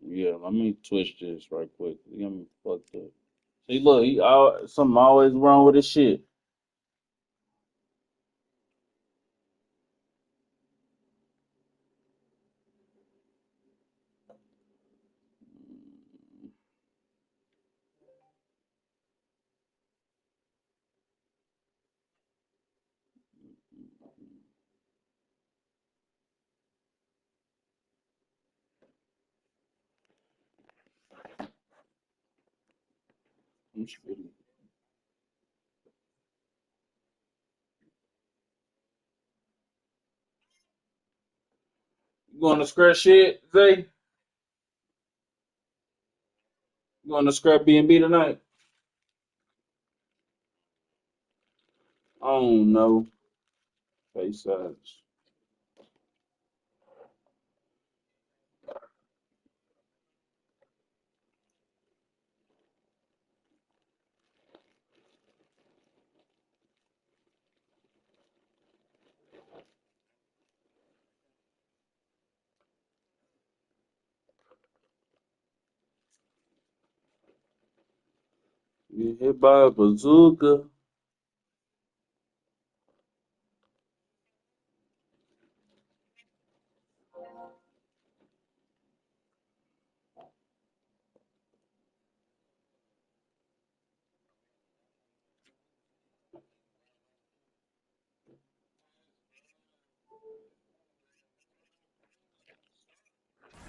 Yeah, let me twitch this right quick. He got me fucked up. See, look, something always wrong with his shit. I'm shitty. You going to scratch shit, Zay? You going to scrap B&B tonight? I don't know. Face size. You hit by a bazooka.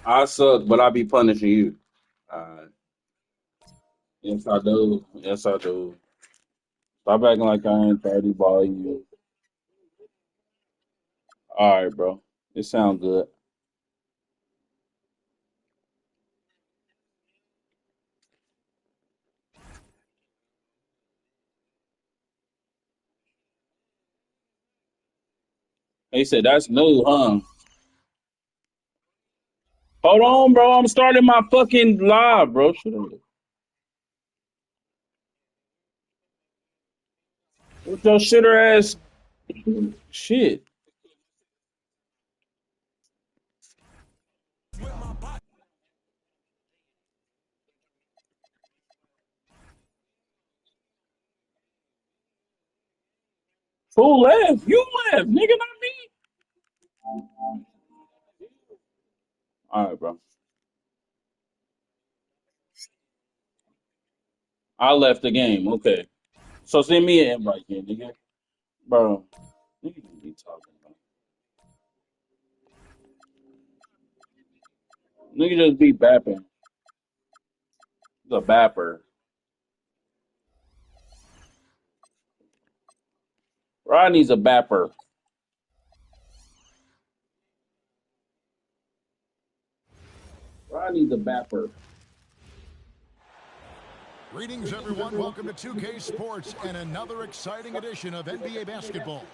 I suck, but I be punishing you. Yes, I do. Yes, I do. Stop acting like I ain't 30 ball you. All right, bro. It sound good. He said that's new, huh? Hold on, bro. I'm starting my fucking live, bro. Shut up. What your shitter ass shit? Who left? You left, nigga, not me. All right, bro. I left the game. Okay. So send me an invite, then, nigga. Bro, nigga don't be talking about. Nigga just be bapping. He's a bapper. Rodney's a bapper. Rodney's a bapper. Greetings, everyone. Welcome to 2K Sports and another exciting edition of NBA basketball.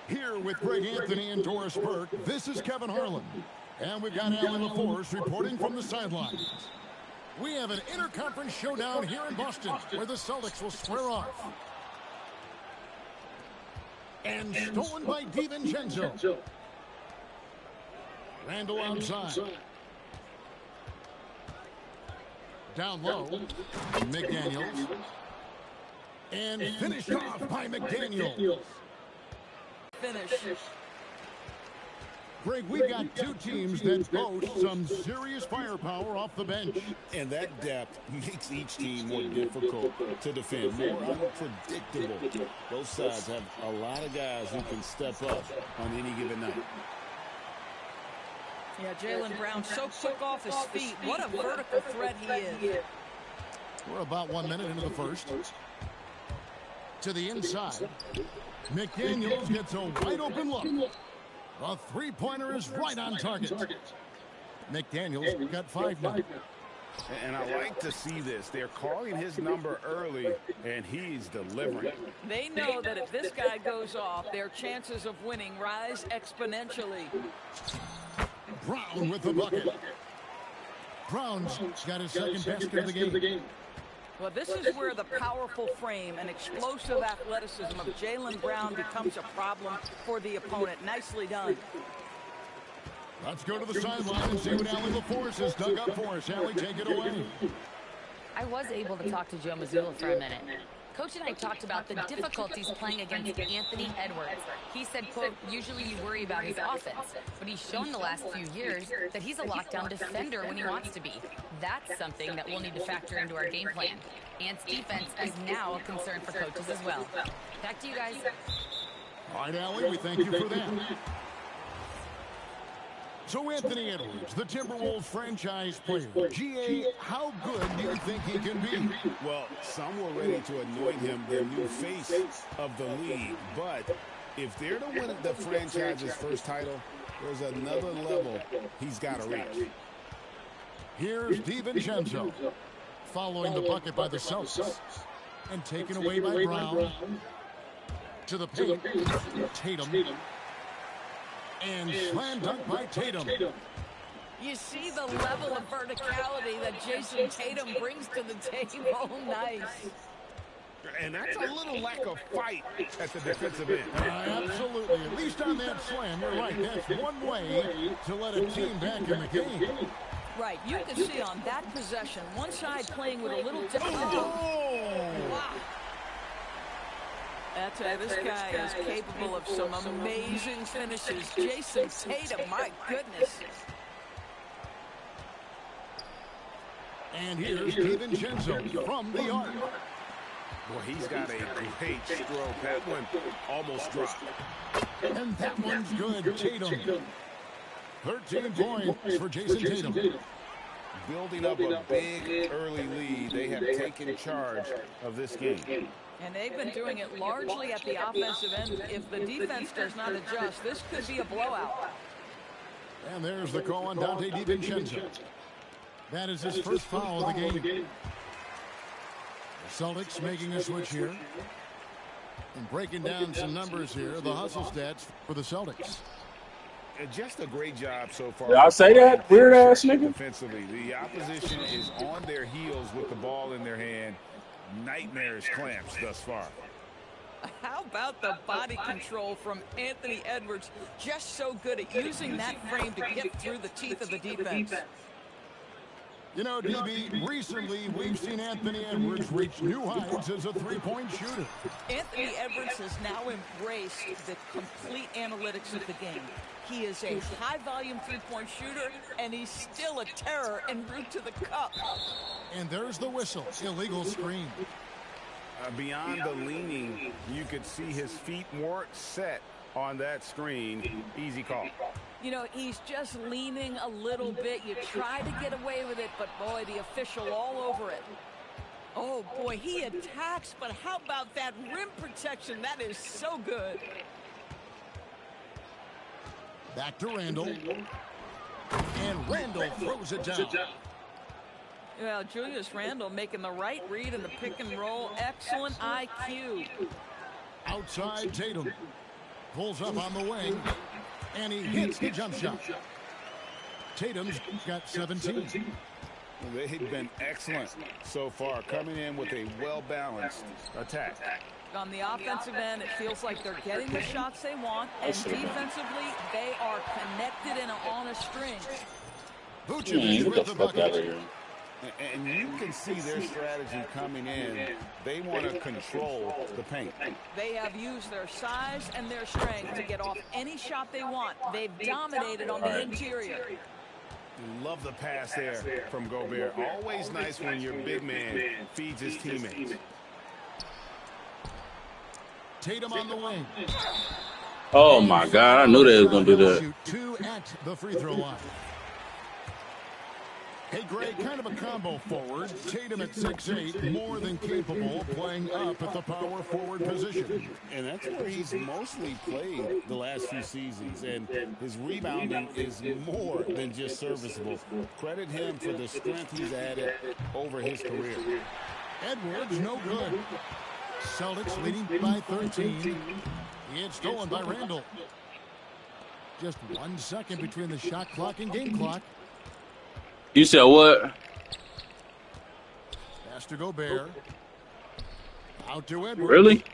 Here with Greg Anthony and Doris Burke, this is Kevin Harlan. And we've got Alan LaForce reporting from the sidelines. We have an interconference showdown here in Boston where the Celtics will square off. And stolen by DiVincenzo. Randall outside. Down low, McDaniels. And finished off by McDaniels. Finish. Greg, we've got two teams that boast some serious firepower off the bench. And that depth makes each team more difficult to defend, more unpredictable. Both sides have a lot of guys who can step up on any given night. Yeah, Jaylen Brown so quick off his feet. What a vertical threat he is. We're about 1 minute into the first. To the inside. McDaniels gets a wide open look. The three-pointer is right on target. McDaniels got 5 now. And I like to see this. They're calling his number early, and he's delivering. They know that if this guy goes off, their chances of winning rise exponentially. Brown with the bucket. Brown's got his second basket of the game. Well, this is where the powerful frame and explosive athleticism of Jaylen Brown becomes a problem for the opponent. Nicely done. Let's go to the sideline and see what Allie LaForce has dug up for us. Allie, take it away. I was able to talk to Joe Mazzulla for a minute. Coach and I talked about the difficulties playing against Anthony Edwards. He said, quote, usually you worry about his offense, but he's shown the last few years that he's a lockdown defender when he wants to be. That's something that we'll need to factor into our game plan. Ant's defense is now a concern for coaches as well. Back to you guys. All right, Allie, we thank you for that. So Anthony Edwards, the Timberwolves franchise player. GA, how good do you think he can be? Well, some were ready to anoint him the new face of the league. But if they're to win the franchise's first title, there's another level he's got to reach. Here's DiVincenzo, following the bucket by the Celtics, and taken away by Brown. To the paint, Tatum. And slam dunk by Tatum. You see the level of verticality that Jason Tatum brings to the table. Nice. And that's a little lack of fight at the defensive end. Absolutely. At least on that slam, you're right. That's one way to let a team back in the game. Right. You can see on that possession, one side playing with a little... Wow. That's why this guy is capable of some amazing finishes. Jason Tatum, my goodness. And here's DiVincenzo from the arc. Boy, he's got a great stroke. That one almost dropped. And that one's good. Tatum. 13 points for Jason Tatum. Building up a big early lead. They have taken charge of this game. And they've been doing it largely at the offensive end. If the defense does not adjust, this could be a blowout. And there's the call on Dante DiVincenzo. That is his first foul of the game. The Celtics making a switch here. And breaking down some numbers here, the hustle stats for the Celtics. Just a great job so far. Did I say that? Weird ass nigga. Defensively, the opposition is on their heels with the ball in their hand. Nightmares clamps thus far. How about the body control from Anthony Edwards? Just so good at using that frame to get through the teeth of the defense. You know, DB, recently we've seen Anthony Edwards reach new heights as a three-point shooter. Anthony Edwards has now embraced the complete analytics of the game. He is a high-volume three-point shooter, and he's still a terror en route to the cup. And there's the whistle. Illegal screen. Beyond the leaning, you could see his feet more set on that screen. Easy call. You know, he's just leaning a little bit. You try to get away with it, but boy, the official all over it. Oh boy, he attacks, but how about that rim protection? That is so good. Back to Randall. And Randall throws it down. Well, Julius Randle making the right read in the pick and roll. Excellent IQ. Outside Tatum. Pulls up on the wing. And he hits the jump shot. Tatum's got 17. They've been excellent so far, coming in with a well-balanced attack. On the offensive end, it feels like they're getting the shots they want, and defensively, they are connected and on a string. Vucevic with the bucket. And you can see their strategy coming in. They want to control the paint. They have used their size and their strength to get off any shot they want. They've dominated on the interior. Love the pass there from Gobert. Always nice when your big man feeds his teammates. Tatum on the wing. Oh my God, I knew they was gonna do that. Shoot two at the free throw line. Hey, Greg, kind of a combo forward. Tatum at 6'8", more than capable, playing up at the power forward position. And that's where he's mostly played the last few seasons. And his rebounding is more than just serviceable. Credit him for the strength he's added over his career. Edwards, no good. Celtics leading by 13. He had stolen by Randall. Just 1 second between the shot clock and game clock. You said what? Pass to Gobert. Out to Edwards. Really?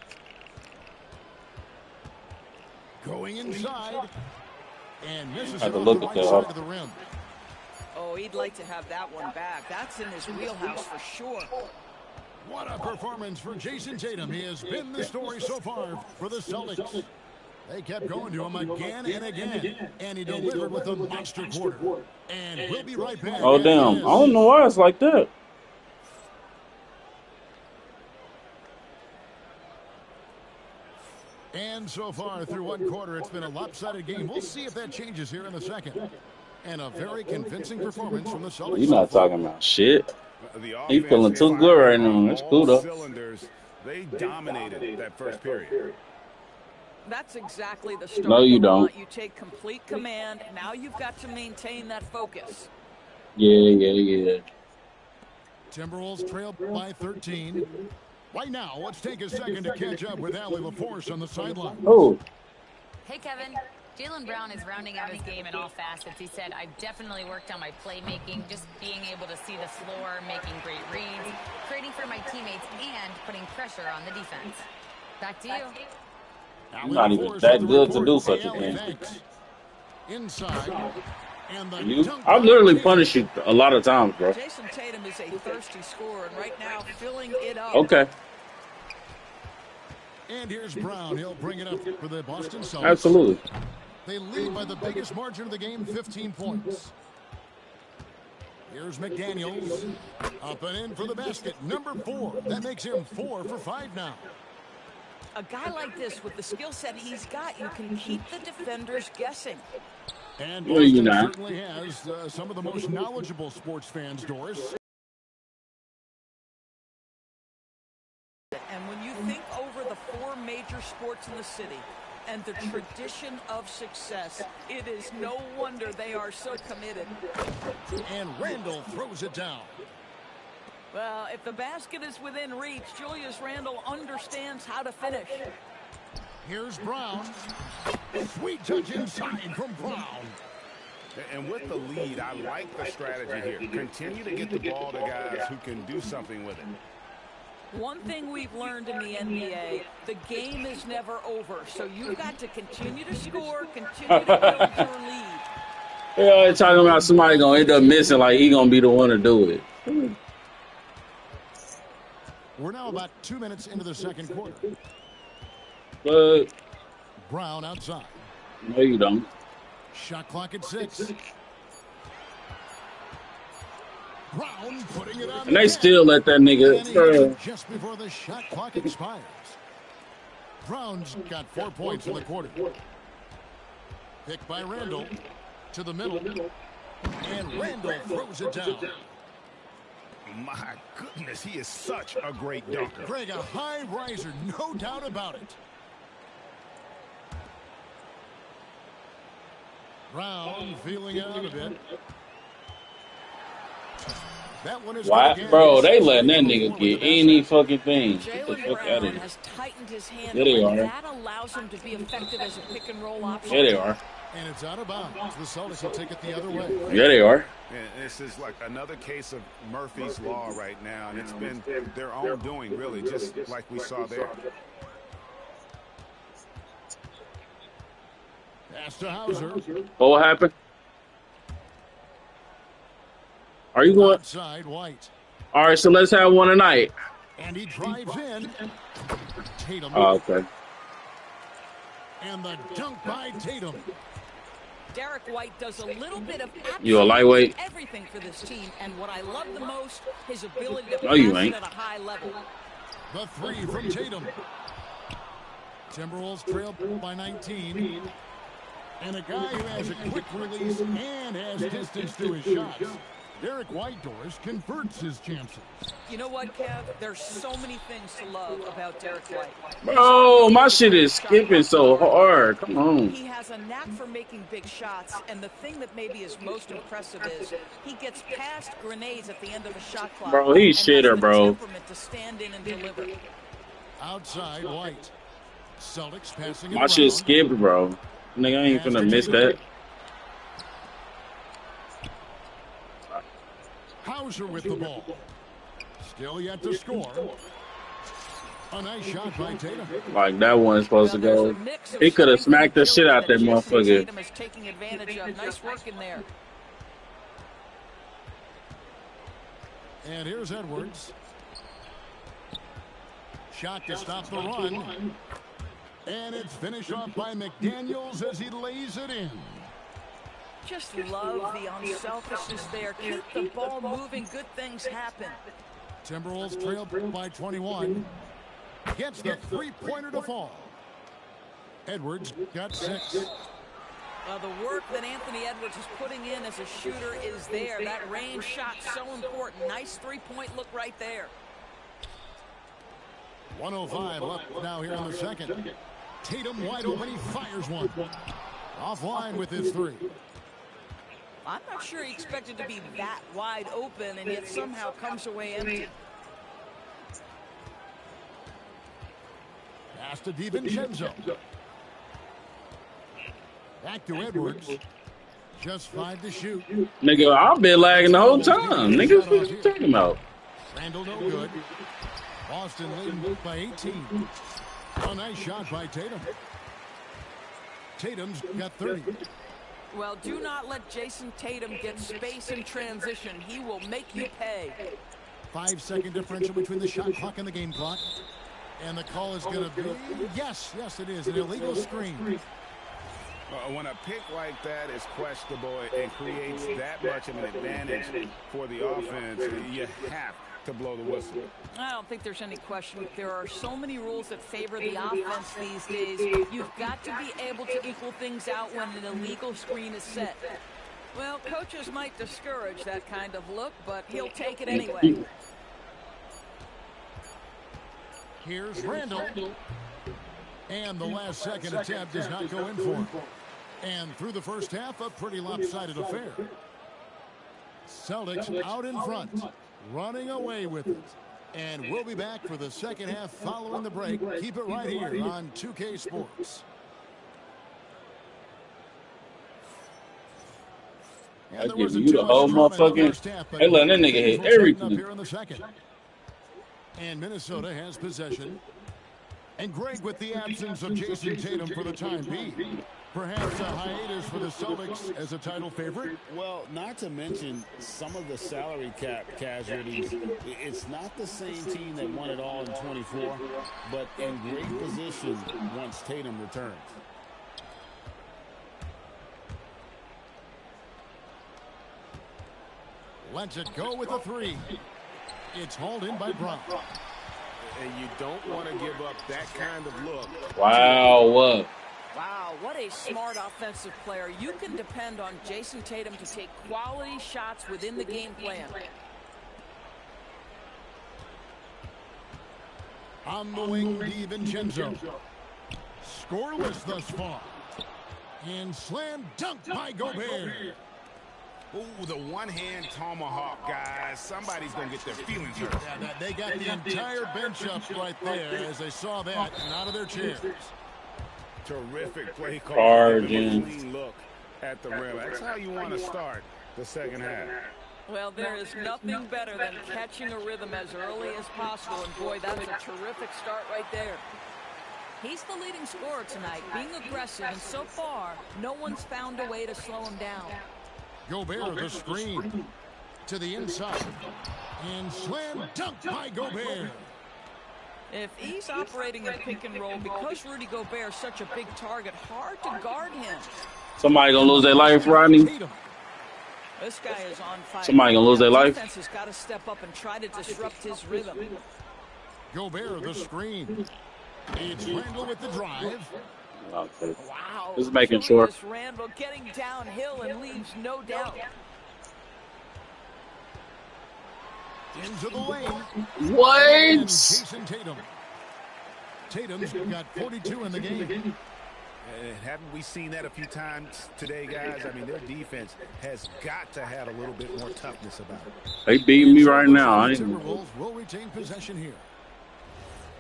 Going inside. And misses I it had to off the look at right that. side of the rim. Oh, he'd like to have that one back. That's in his wheelhouse for sure. What a performance for Jason Tatum. He has been the story so far for the Celtics. They kept going to him again and again, and he delivered with a monster quarter. And we'll be right back Oh, after damn. I this. don't know why it's like that. And so far through one quarter, it's been a lopsided game. We'll see if that changes here in the second. And a very convincing performance from the Celtics. You're not talking about shit. The He offense feeling is too good right firing now. on That's all cool, though. cylinders. They dominated that first period. That's exactly the start No, you don't. want. You take complete command. Now you've got to maintain that focus. Yeah. Timberwolves trail by 13. Right now, let's take a second to catch up with Allie LaForce on the sideline. Oh, Hey, Kevin. Jaylen Brown is rounding out his game in all facets. He said, I've definitely worked on my playmaking, just being able to see the floor, making great reads, creating for my teammates, and putting pressure on the defense. Back to you. Allie not even LaForce that with the good to report. do such Hey, a Allie, thing. thanks. Inside. And the You? dunk I've by literally Tatum. punished you a lot of times, bro. Jason Tatum is a thirsty scorer, and right now filling it up. Okay, And here's Brown. He'll bring it up for the Boston Celtics. absolutely. They lead by the biggest margin of the game, 15 points. Here's McDaniels. Up and in for the basket. Number 4. That makes him 4 for 5 now. A guy like this, with the skill set he's got, you can keep the defenders guessing. And No, you're Boston not. certainly has some of the most knowledgeable sports fans, Doris. And when you think over the 4 major sports in the city and the tradition of success, it is no wonder they are so committed. And Randall throws it down. Well, if the basket is within reach, Julius Randle understands how to finish. Here's Brown. Sweet touch inside from Brown. And with the lead, I like the strategy here. Continue to get the ball to guys who can do something with it. One thing we've learned in the NBA, the game is never over. So you've got to continue to score, continue to build your lead. They always talking about somebody gonna end up missing, like he gonna be the one to do it. We're now about 2 minutes into the second quarter. But Brown outside. no, you don't. Shot clock at 6. Brown putting it on And the they deck. still let that nigga. And he hits it just before the shot clock expires. Brown's got 4 points in the quarter. Picked by Randall to the middle. And Randall throws it down. My goodness, he is such a great dunker. Craig, a high riser, no doubt about it. Brown feeling out a bit. That one is Why, good again. bro? They letting that nigga get any fucking thing. Get the Jaylen fuck out Brown of here. has tightened his Yeah, handle, they and are. that allows him to be effective as a pick-and-roll option. Yeah, they are. And it's out of bounds. The Celtics will take it the other way. Yeah, they are. And this is like another case of Murphy's Law right now, and it's been their own doing, really, just like we saw there. Pass to Hauser. What happened? Are you going? Outside White. All right, so let's have one tonight. And he drives in. Tatum. Oh, okay. And the dunk by Tatum. Derek White does a little bit of You a absolutely lightweight? everything for this team, and what I love the most, his ability to No, you pass it ain't. at a high level. The 3 from Tatum. Timberwolves trail by 19. And a guy who has a quick release and has distance to his shots. Derek White, Doris, converts his chances. You know what, Kev? There's so many things to love about Derek White. Bro, my shit is skipping so hard. Come on. He has a knack for making big shots, and the thing that maybe is most impressive is he gets past grenades at the end of a shot clock. Bro, he's and has shitter, the bro. temperament to stand in and deliver. Outside White. Celtics passing it My around. shit skipped, bro. Nigga, I ain't finna miss that. Hauser with the ball. Still yet to score. A nice shot by Tatum. Like that one's supposed to Well, there's a go. mix of He could have strength and smacked the shit agility out that Jason motherfucker. Tatum is taking advantage of. Nice work in there. And here's Edwards. Shot to stop the run. And it's finished off by McDaniels as he lays it in. Just love the unselfishness there. Keep the ball moving. Good things happen. Timberwolves trail by 21. Gets the three-pointer to fall. Edwards got 6. The work that Anthony Edwards is putting in as a shooter is there. That range shot so important. Nice three-point look right there. 1:05 left now here in the second. Tatum wide open. He fires one. Offline with his 3. I'm not sure he expected to be that wide open and yet somehow comes away empty. Pass to DiVincenzo. Back to Edwards. Just 5 to shoot. Nigga, I've been lagging the whole time. Nigga, what you talking about? Randall no good. Boston leading by 18. A nice shot by Tatum. Tatum's got 30. Well, do not let Jason Tatum get space in transition. He will make you pay. 5-second differential between the shot clock and the game clock. And the call is going to be, yes, it is, an illegal screen. When a pick like that is questionable and creates that much of an advantage for the offense, you have to blow the whistle. I don't think there's any question. There are so many rules that favor the offense these days. You've got to be able to equal things out when an illegal screen is set. Well, coaches might discourage that kind of look, but he'll take it anyway. Here's Randall. And the last second attempt does not go in for him. And through the first half, a pretty lopsided affair. Celtics out in front, running away with it. And we'll be back for the second half following the break. Keep it right here on 2K Sports. I give you the whole motherfucking. Hey, let that nigga hit everything. And Minnesota has possession. And Greg, with the absence of Jason Tatum for the time being, perhaps a hiatus for the Celtics as a title favorite? Well, not to mention some of the salary cap casualties. It's not the same team that won it all in 24, but in great position once Tatum returns. Lets it go with a 3. It's hauled in by Brown. And you don't want to give up that kind of look. Wow, what? Wow, what a smart offensive player. You can depend on Jason Tatum to take quality shots within the game plan. On the wing, DiVincenzo. Scoreless thus far. And slam dunk by Gobert. Ooh, the one-hand tomahawk, guys. Somebody's going to get their feelings hurt. Yeah, they got the entire bench up right there as they saw that and out of their chairs. Terrific play call. Clean look at the rim. That's how you want to start the second half. Well, there is nothing better than catching a rhythm as early as possible. And, boy, that's a terrific start right there. He's the leading scorer tonight, being aggressive. And so far, no one's found a way to slow him down. Gobert, the screen to the inside. And slam dunk by Gobert. If he's operating in pick and roll, because Rudy Gobert is such a big target, hard to guard him. Somebody gonna lose their life, Rodney? This guy is on fire. Somebody gonna lose their life? Defense has got to step up and try to disrupt his rhythm. Gobert, the screen. It's Randall with the drive. Okay. Wow. Just making sure. This Randall getting downhill and leaves no doubt. Into the lane. What? Jason Tatum. Tatum's got 42 in the game. Haven't we seen that a few times today, guys? I mean, their defense has got to have a little bit more toughness about it. They beating me right now. The Timberwolves will retain possession here.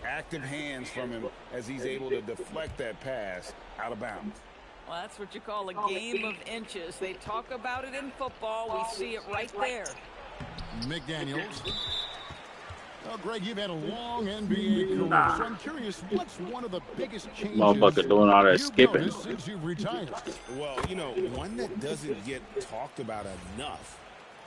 Active hands from him as he's able to deflect that pass out of bounds. Well, that's what you call a game of inches. They talk about it in football. We see it right there. McDaniels. Well, Greg, you've had a long NBA career, so I'm curious, what's one of the biggest changes Motherfucker doing all that you've skipping. noticed since you've retired? Well, you know, one that doesn't get talked about enough,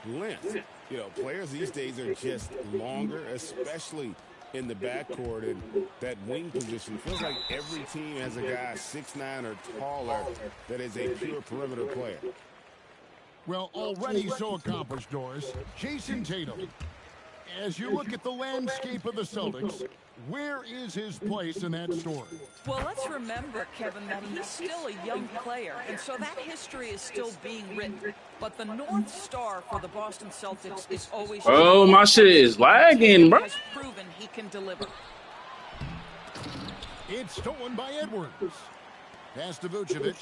length. You know, players these days are just longer, especially in the backcourt, and that wing position. Feels like every team has a guy 6'9" or taller that is a pure perimeter player. Well, already so accomplished, Doris. Jason Tatum. As you look at the landscape of the Celtics, where is his place in that story? Well, let's remember, Kevin, that he's still a young player, and so that history is still being written. But the North Star for the Boston Celtics is always... Oh, my shit is lagging, bro. ...has proven he can deliver. It's stolen by Edwards. Pass to Vucevic.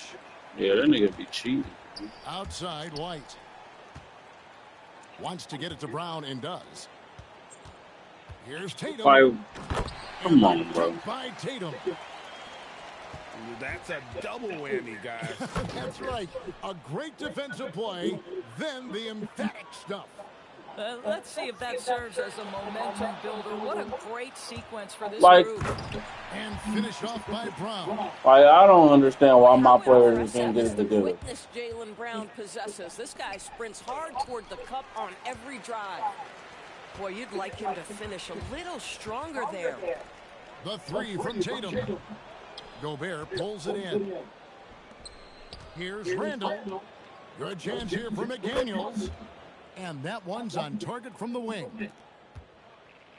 Yeah, that nigga be cheating. Outside, White. Wants to get it to Brown and does. Here's Tatum. Come on, bro. By Tatum. That's a double whammy, guys. That's right. A great defensive play, then the emphatic stuff. Let's see if that serves as a momentum builder. What a great sequence for this Like, group. And finished off by Brown. I don't understand why my How players can't impressive get is it the together. quickness Jaylen Brown possesses. This guy sprints hard toward the cup on every drive. Boy, you'd like him to finish a little stronger there. The three from Tatum. Gobert pulls it in. Here's Randall. Good chance here for McDaniels. And that one's on target from the wing.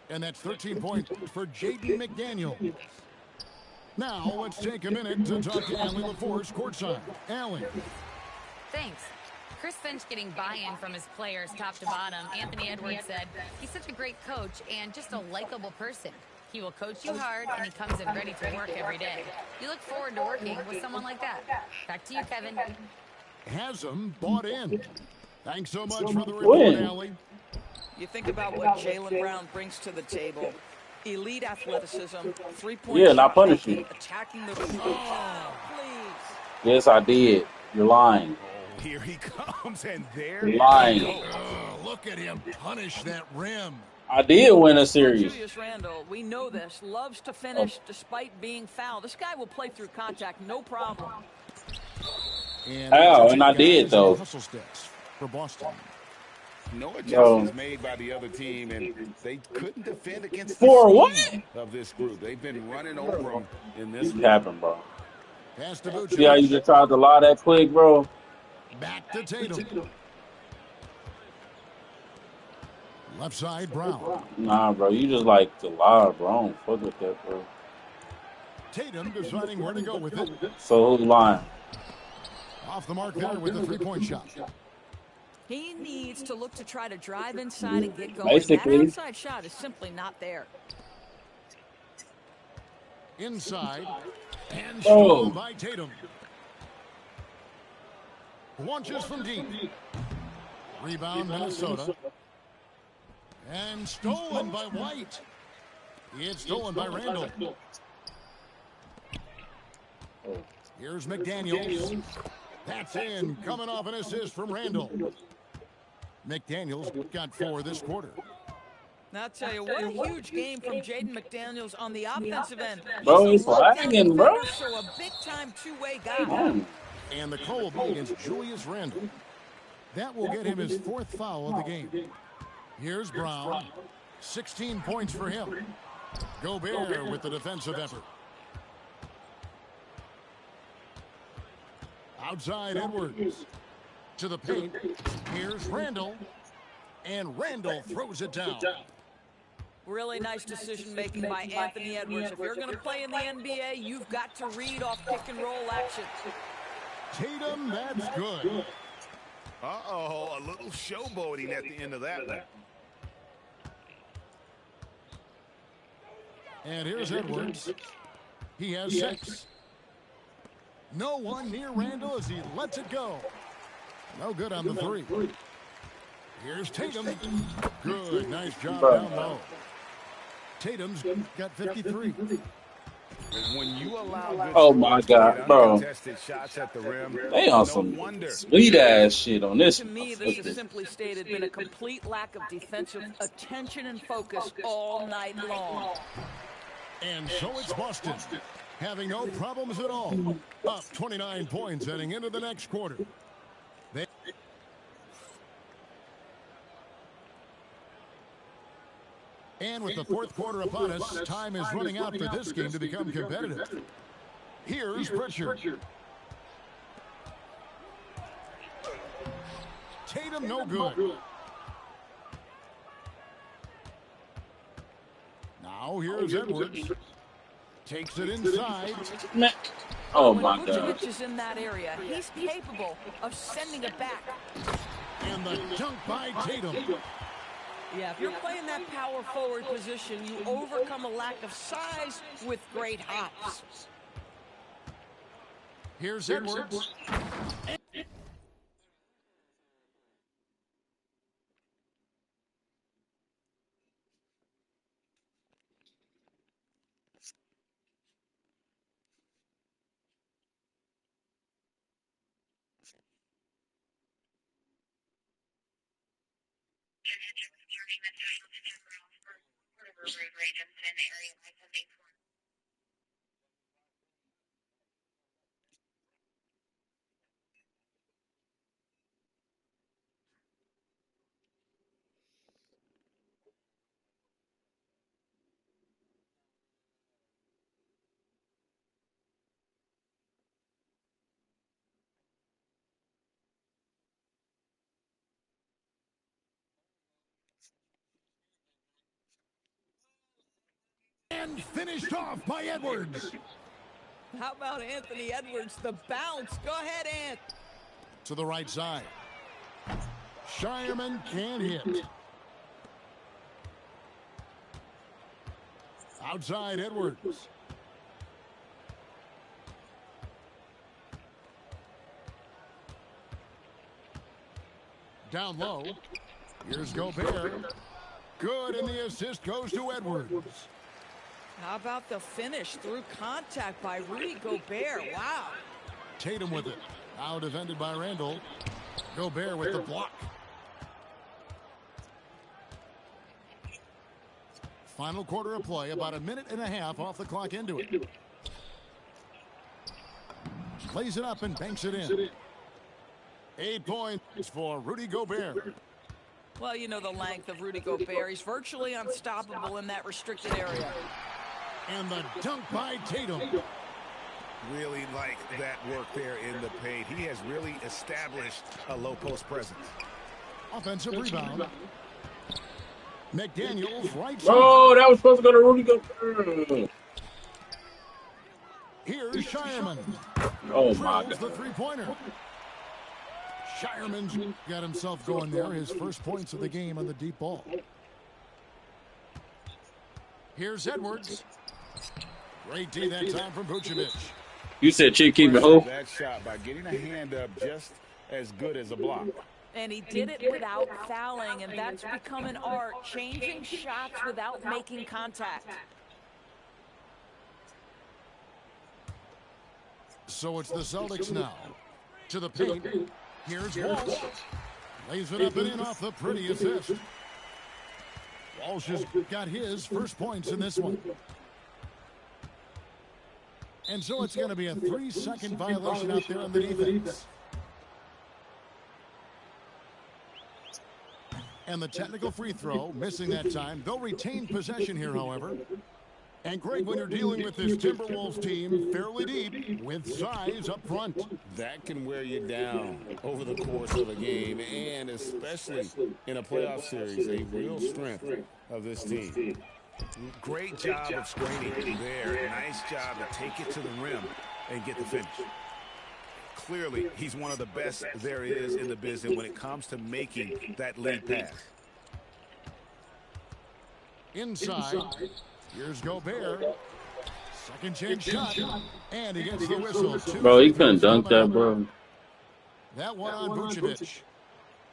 And that's 13 points for Jaden McDaniels. Now let's take a minute to talk to Allie LaForce courtside. Allie. Thanks. Chris Finch getting buy-in from his players top to bottom. Anthony Edwards said he's such a great coach and just a likable person. He will coach you hard, and he comes in ready to work every day. You look forward to working with someone like that. Back to you, Kevin. Has him bought in. Thanks so much for the report, Allie. You think about what Jaylen Brown brings to the table. Elite athleticism, three-point Yeah, not shot punishing. making, attacking the rim. Oh, please. Yes, I did. You're lying. Here he comes, and there You're lying. Look at him punish that rim. I did win a series. Julius Randle, we know this, loves to finish despite being fouled. This guy will play through contact, no problem. How? And I did, though. Hustle sticks for Boston. no adjustments made by the other team, and they couldn't defend against the For what? speed of this group. They've been running over them in this What happened, bro? Pass to See how you Vucevic. just tried to lie that quick, bro? Back to Tatum. Left side, Brown. Nah, bro. You just like to lie, bro. I don't fuck with that, bro. Tatum deciding where to go with it. So who's lying? Off the mark there with the three-point shot. He needs to look to try to drive inside and get going. Basically. That outside shot is simply not there. Inside. And Oh. stolen by Tatum. Launches from deep. Rebound, Minnesota. And stolen by White. It's stolen by Randall. Here's McDaniels. That's in. Coming off an assist from Randall. McDaniels got 4 this quarter. Now, I'll tell you, what a huge game from Jaden McDaniels on the offensive end. Bro, He's he's a lockdown lagging, bro. defender, so a big-time two-way guy. Damn. And the call will be against Julius Randle. That will get him his 4th foul of the game. Here's Brown. 16 points for him. Gobert with the defensive effort. Outside Edwards. To the paint. Here's Randall. And Randall throws it down. Really nice decision-making by Anthony Edwards. If you're going to play in the NBA, you've got to read off pick-and-roll action. Tatum, that's good. Uh-oh, a little showboating at the end of that one. And here's Edwards. He has 6. No one near Randall as he lets it go. No good on the 3. Here's Tatum. Good, nice job down low. Tatum's got 53. When you allow good Oh my throws to get God, bro. uncontested shots at the rim, They on no some wonder sweet they're ass elite. shit on this To me, this has motherfucker. simply stated been a complete lack of defensive attention and focus all night long. And so it's Boston, having no problems at all. Up 29 points heading into the next quarter. And with the fourth quarter upon us, time is running out for this game to become competitive. Here's Pritchard. Tatum no good. Now here's Edwards. Takes it inside. Oh When my God. Vucevic is in that area, he's capable of sending it back. And the dunk by Tatum. Yeah, if you're playing that power forward position, you overcome a lack of size with great hops. Here's Edwards. And finished off by Edwards. How about Anthony Edwards, the bounce? Go ahead, Ant. To the right side. Shireman can't hit. Outside Edwards. Down low. Here's Gobert. Good, and the assist goes to Edwards. How about the finish through contact by Rudy Gobert? Wow. Tatum with it. Now defended by Randall. Gobert with the block. Final quarter of play, about a minute and a half off the clock into it. Lays it up and banks it in. 8 points for Rudy Gobert. Well, you know the length of Rudy Gobert. He's virtually unstoppable in that restricted area. And the dunk by Tatum. Really like that work there in the paint. He has really established a low post presence. Offensive rebound. McDaniels right side. Oh, that was supposed to go to Rudy Gobert. Here's Shireman. Oh my Drills the God. three-pointer. Shireman's got himself going there. His first points of the game on the deep ball. Here's Edwards. Great D that time from Vucevic. You said Chief keep it Pressure whole? that shot by getting a hand up just as good as a block. And he did it without fouling, and that's become an art, changing shots without making contact. So it's the Celtics now. To the paint. Here's Walsh. Lays it up and in off the pretty assist. Walsh has got his first points in this one. And so it's going to be a 3-second violation out there on the defense. And the technical free throw, missing that time. They'll retain possession here, however. And Greg, when you're dealing with this Timberwolves team fairly deep with size up front, That can wear you down over the course of a game, and especially in a playoff series, a real strength of this team. Great job of screening there. Nice job to take it to the rim and get the finish. Clearly, he's one of the best there is in the business when it comes to making that lead pass. inside. Here's Gobert. Second chance shot. And he gets the whistle. Bro, he couldn't dunk that, bro. That one on Vucevic.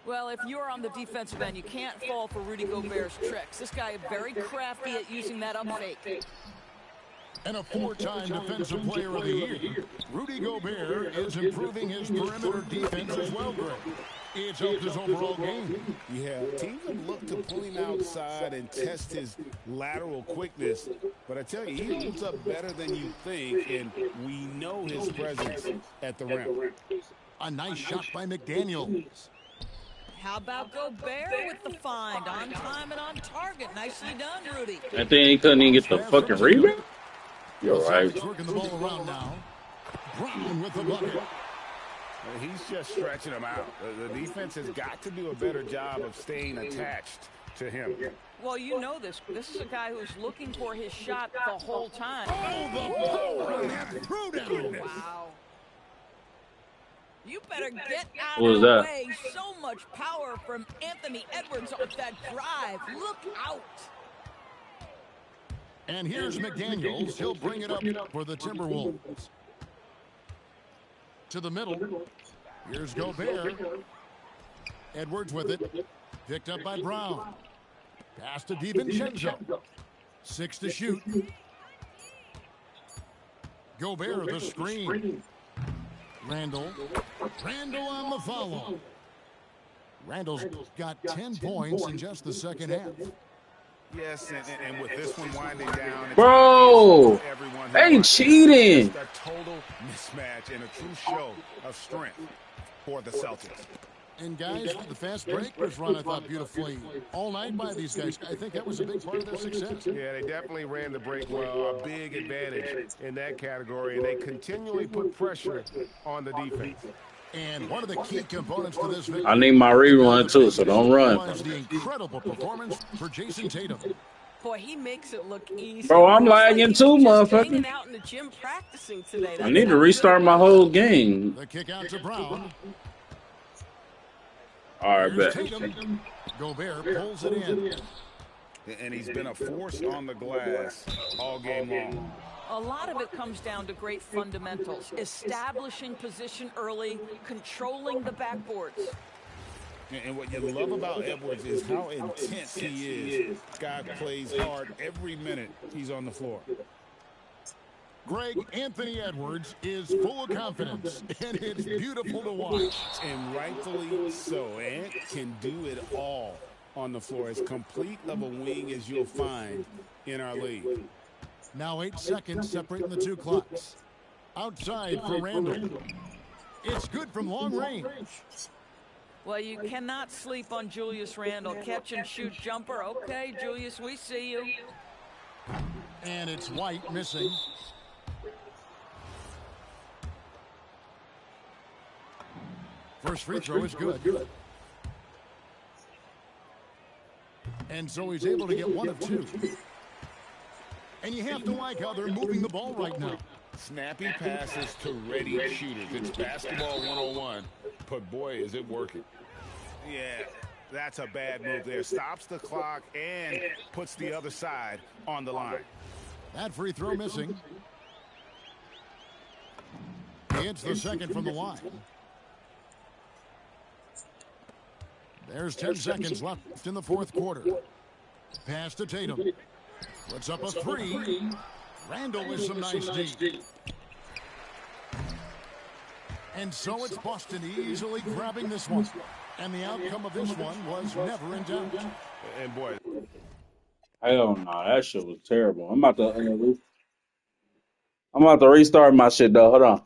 Well, if you're on the defensive end, you can't fall for Rudy Gobert's tricks. This guy is very crafty at using that up fake. And a four-time Defensive Player of the Year, Rudy Gobert is improving his perimeter defense as well, Greg. It's helped his overall game. Yeah, teams have looked to pull him outside and test his lateral quickness. But I tell you, he holds up better than you think, and we know his presence at the rim. A nice shot by McDaniels. How about Gobert with the find? On time and on target. Nicely done, Rudy. I think he couldn't even get the fucking rebound. You're right. Working the ball around now. Brown with the bucket. He's just stretching him out. The defense has got to do a better job of staying attached to him. Well, you know this. This is a guy who's looking for his shot the whole time. Oh, the power on that throwdown. Wow. You better get out What was of the that? way. So much power from Anthony Edwards off that drive. Look out. And here's McDaniels. He'll bring it up for the Timberwolves. To the middle. Here's Gobert. Edwards with it. Picked up by Brown. Pass to DiVincenzo. 6 to shoot. Gobert the screen. Randall. Randall on the follow. Randall's got 10 points in just the second half. Yes, and with this one winding down, Bro, everyone they cheating. a total mismatch and a true show of strength for the Celtics. And guys, the fast break was run, I thought, beautifully all night by these guys. I think that was a big part of their success. Yeah, they definitely ran the break well, a big advantage in that category, and they continually put pressure on the defense. And one of the key components to this victory, I need my rerun too, so don't run. was the incredible performance for Jason Tatum. Boy, he makes it look easy. Bro, I'm Looks like lagging he too, was just motherfucker. hanging out in the gym practicing today. I That's need to how restart good my it was. whole game. The kick out to Brown. All right, Here's bet. Tatum. Gobert pulls it in. And he's been a force on the glass all game long. A lot of it comes down to great fundamentals. Establishing position early, controlling the backboards. And what you love about Edwards is how intense he is. Guy plays hard every minute he's on the floor. Greg, Anthony Edwards is full of confidence, and it's beautiful to watch. And rightfully so. Ant can do it all on the floor. As complete of a wing as you'll find in our league. Now 8 seconds separating the two clocks. Outside for Randall. It's good from long range. Well, you cannot sleep on Julius Randle. Catch and shoot jumper. Okay, Julius, we see you. And it's White missing. First free throw is good. And so he's able to get 1 of 2. And you have to like how they're moving the ball right now. Snappy passes to ready shooters. It's basketball 101, but boy, is it working. Yeah, that's a bad move there. Stops the clock and puts the other side on the line. That free throw missing. He hits the second from the line. There's 10 seconds left in the fourth quarter. Pass to Tatum. Puts up a 3. Randall with some nice D. And so it's Boston easily grabbing this one. And the outcome of this one was never in doubt. And boy, Hell no, that shit was terrible. I'm about to restart my shit though. Hold on.